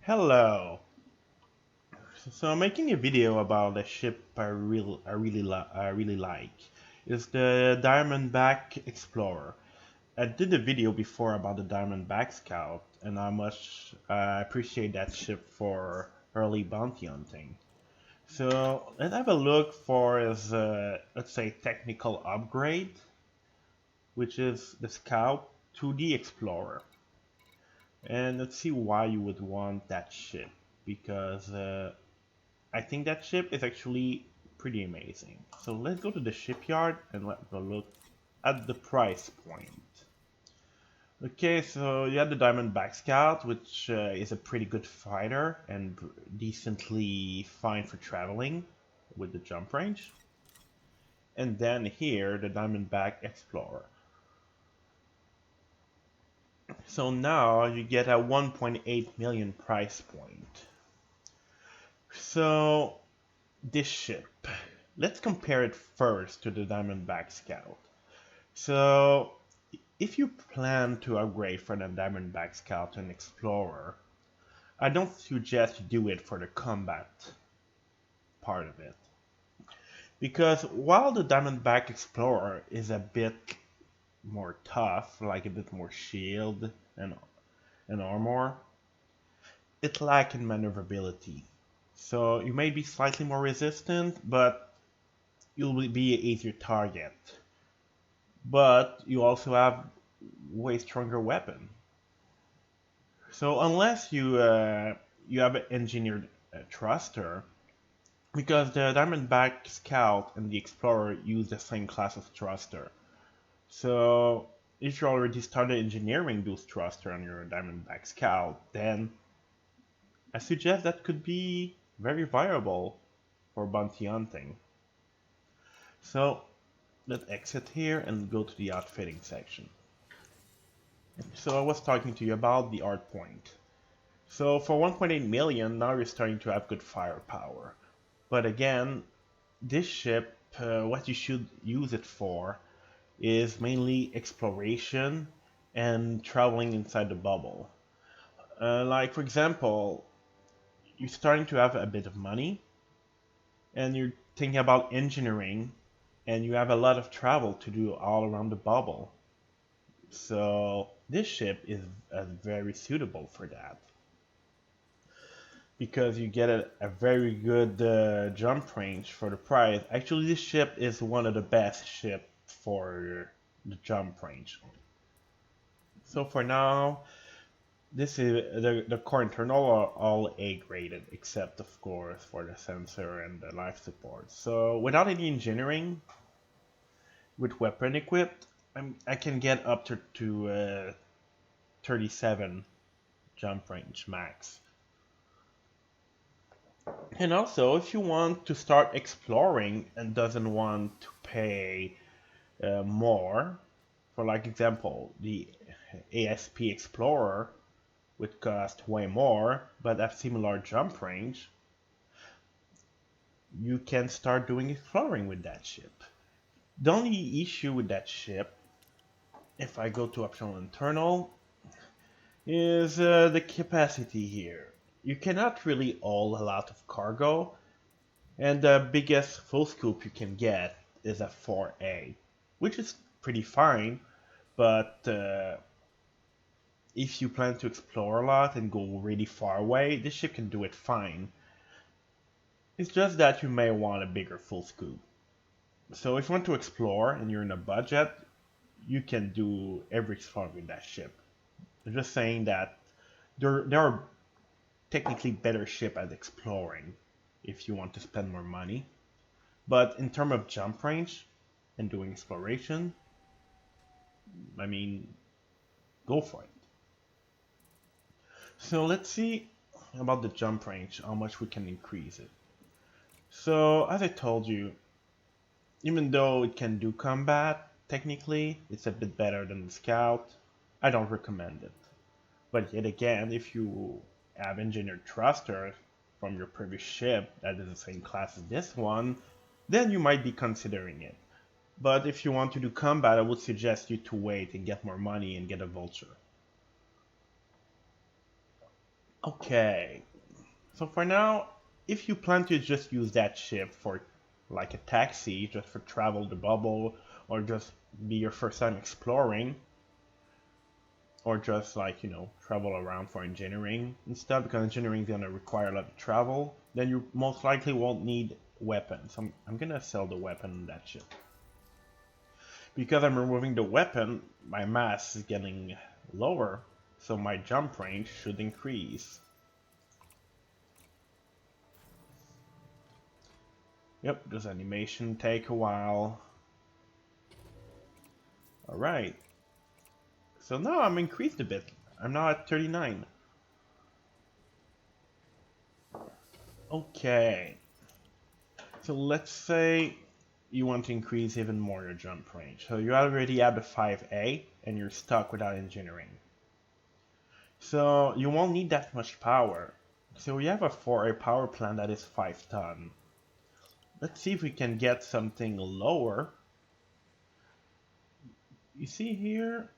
Hello. So I'm making a video about a ship I really like. It's the Diamondback Explorer. I did a video before about the Diamondback Scout and how much I appreciate that ship for early bounty hunting. So let's have a look for its let's say technical upgrade, which is the Scout to the Explorer. And let's see why you would want that ship because I think that ship is actually pretty amazing. So let's go to the shipyard and let's go look at the price point. Okay, so you have the Diamondback Scout, which is a pretty good fighter and decently fine for traveling with the jump range. And then here, the Diamondback Explorer. So now you get a 1.8 million price point. So this ship. Let's compare it first to the Diamondback Scout. So, if you plan to upgrade from the Diamondback Scout to an Explorer, I don't suggest you do it for the combat part of it. Because while the Diamondback Explorer is a bit more tough, like a bit more shield and armor, it lacks in maneuverability. So you may be slightly more resistant, but you'll be an easier target. But you also have way stronger weapon. So unless you have an engineered thruster, because the Diamondback Scout and the Explorer use the same class of thruster. So if you already started engineering those thruster on your Diamondback Scout, then I suggest that could be very viable for bounty hunting. So let's exit here and go to the outfitting section. So I was talking to you about the art point. So for 1.8 million, now you're starting to have good firepower. But again, this ship, what you should use it for is mainly exploration and traveling inside the bubble. Like for example, you're starting to have a bit of money and you're thinking about engineering and you have a lot of travel to do all around the bubble. So this ship is very suitable for that because you get a very good jump range for the price. Actually, this ship is one of the best ship for the jump range. So for now, this is the core internal are all A graded, except of course for the sensor and the life support. So without any engineering, with weapon equipped, I can get up to 37 jump range max. And also, if you want to start exploring and doesn't want to pay more, for like example, the ASP Explorer would cost way more, but have similar jump range, you can start doing exploring with that ship. The only issue with that ship, if I go to optional internal, is the capacity here. You cannot really haul a lot of cargo, and the biggest full scoop you can get is a 4A, which is pretty fine, but if you plan to explore a lot and go really far away, this ship can do it fine. It's just that you may want a bigger full scoop. So if you want to explore and you're in a budget, you can do every explore with that ship. I'm just saying that there are technically better ship at exploring if you want to spend more money. But in terms of jump range and doing exploration, I mean, go for it. So let's see about the jump range, how much we can increase it. So as I told you, even though it can do combat, technically, it's a bit better than the Scout. I don't recommend it. But yet again, if you have engineered thrusters from your previous ship that is the same class as this one, then you might be considering it. But if you want to do combat, I would suggest you to wait and get more money and get a vulture. Okay, so for now, if you plan to just use that ship for like a taxi, just for travel the bubble, or just be your first time exploring, or just like, travel around for engineering and stuff, because engineering is gonna require a lot of travel, then you most likely won't need weapons. I'm gonna sell the weapon on that ship. Because I'm removing the weapon, my mass is getting lower, so my jump range should increase. Yep, this animation take a while. Alright, so now I'm increased a bit. I'm now at 39. Okay, so let's say you want to increase even more your jump range. So you already have the 5A and you're stuck without engineering. So you won't need that much power. So we have a 4A power plant that is 5 ton. Let's see if we can get something lower. You see here,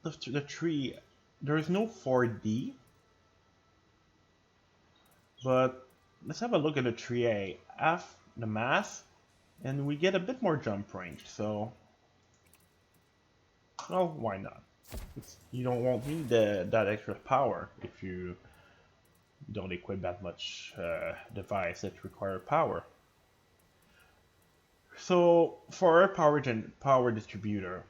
the tree, there is no 4D, but let's have a look at the 3A. Half the mass, and we get a bit more jump range, so, well, why not? Won't need that extra power if you don't equip that much device that require power. So for our power distributor,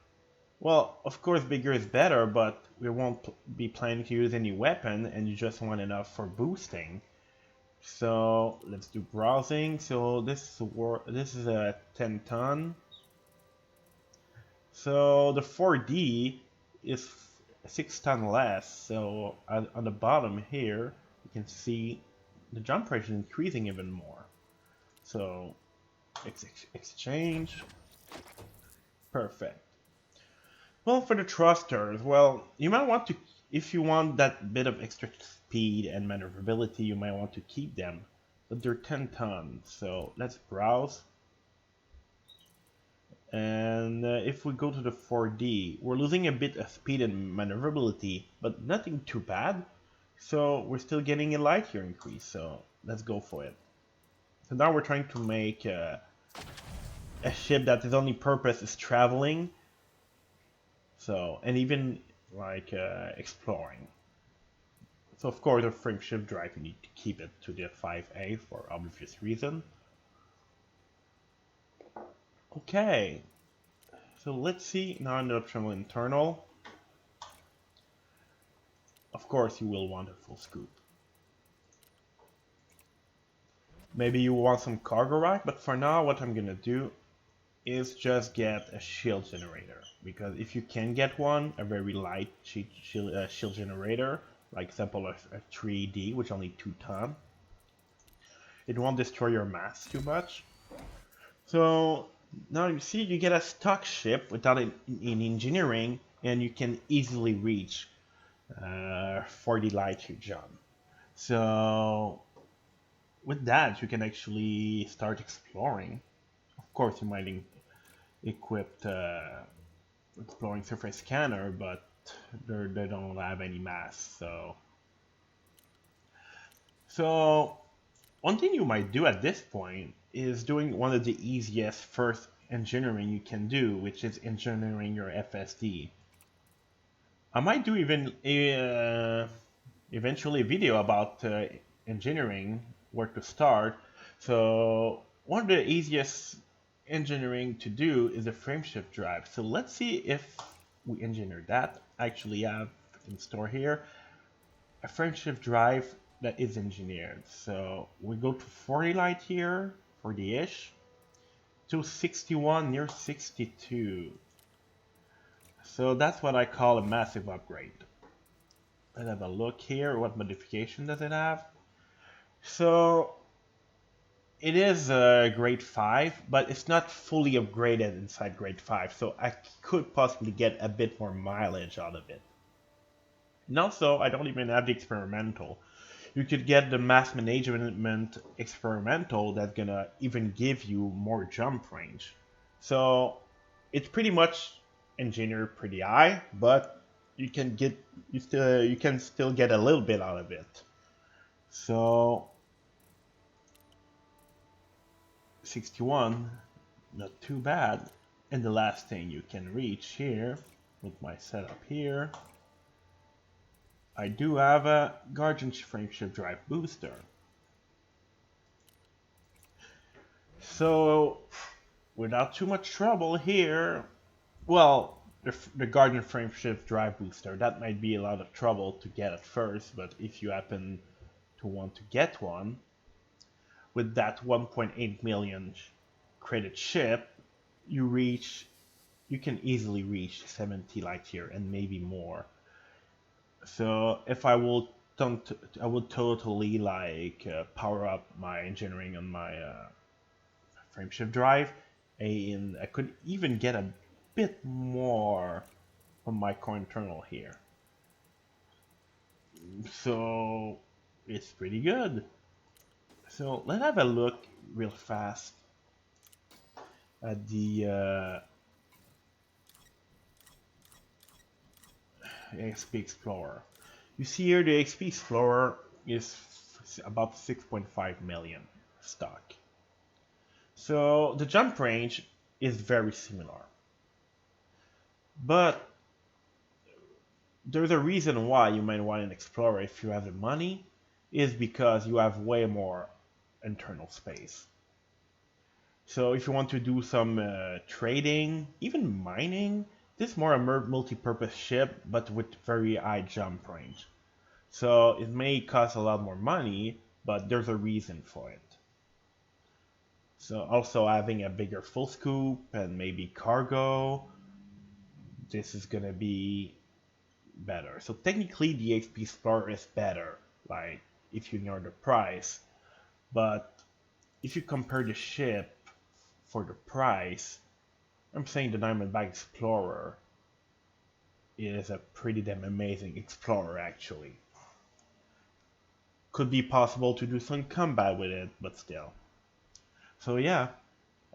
well, of course bigger is better, but we won't be planning to use any weapon, and you just want enough for boosting. So let's do browsing. So this is a 10 ton. So the 4D is 6 ton less. So on the bottom here, you can see the jump rate is increasing even more. So exchange, perfect. Well, for the thrusters, well, you might want to, if you want that bit of extra speed and maneuverability, you might want to keep them. But they're 10 tons, so let's browse. And if we go to the 4D, we're losing a bit of speed and maneuverability, but nothing too bad. So we're still getting a light year increase, so let's go for it. So now we're trying to make a ship that its only purpose is traveling. So, and even like exploring. So of course the frame shift drive, you need to keep it to the 5A for obvious reason. Okay, so let's see now in the optional internal. Of course you will want a full scoop. Maybe you want some cargo rack, but for now what I'm gonna do is just get a shield generator, because if you can get one, a very light shield generator, like example of a 3D, which only 2 ton, it won't destroy your mass too much. So now you see you get a stock ship without in engineering, and you can easily reach 40 light year jump. So with that you can actually start exploring. Of course you might equip exploring surface scanner, but they don't have any mass. So one thing you might do at this point is doing one of the easiest first engineering you can do, which is engineering your FSD. I might do even eventually a video about engineering, where to start. So one of the easiest engineering to do is a frameshift drive. So let's see if we engineer that. I actually have in store here a frameshift drive that is engineered. So we go to 40 light here, 40-ish, to 61 near 62. So that's what I call a massive upgrade. Let's have a look here. What modification does it have? So it is grade 5, but it's not fully upgraded inside grade 5, so I could possibly get a bit more mileage out of it. And also, I don't even have the experimental. You could get the mass management experimental that's gonna even give you more jump range. So it's pretty much engineered pretty high, but you can still get a little bit out of it. So 61, not too bad. And the last thing you can reach here with my setup here, I do have a Guardian Frameshift Drive booster. So without too much trouble here, well, the Guardian Frameshift Drive booster, that might be a lot of trouble to get at first, but if you happen to want to get one, with that 1.8 million credit ship, you can easily reach 70 light year and maybe more. So if I will, I would totally like power up my engineering on my frameshift drive, and I could even get a bit more from my core internal here. So it's pretty good. So let's have a look real fast at the XP Explorer. You see here the XP Explorer is about 6.5 million stock. So the jump range is very similar. But there's a reason why you might want an Explorer if you have the money, is because you have way more internal space. So if you want to do some trading, even mining, this is more a multi-purpose ship, but with very high jump range. So it may cost a lot more money, but there's a reason for it. So also having a bigger full scoop and maybe cargo, this is gonna be better. So technically the XP Explorer is better, like if you know the price. But if you compare the ship for the price, I'm saying the Diamondback Explorer is a pretty damn amazing explorer actually. Could be possible to do some combat with it, but still. So yeah,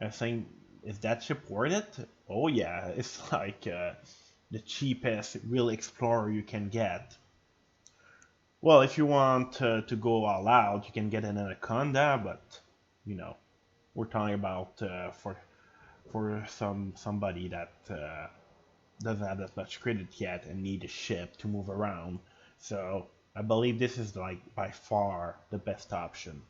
I'm saying, is that ship worth it? Oh yeah, it's like the cheapest real explorer you can get. Well, if you want to go all out, you can get an Anaconda, but you know, we're talking about for somebody that doesn't have that much credit yet and need a ship to move around. So I believe this is like by far the best option.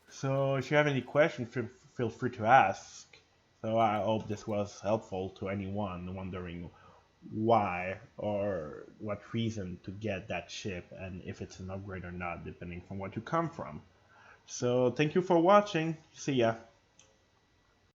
So if you have any questions, feel free to ask. So I hope this was helpful to anyone wondering why or what reason to get that ship and if it's an upgrade or not, depending from what you come from. So thank you for watching. See ya.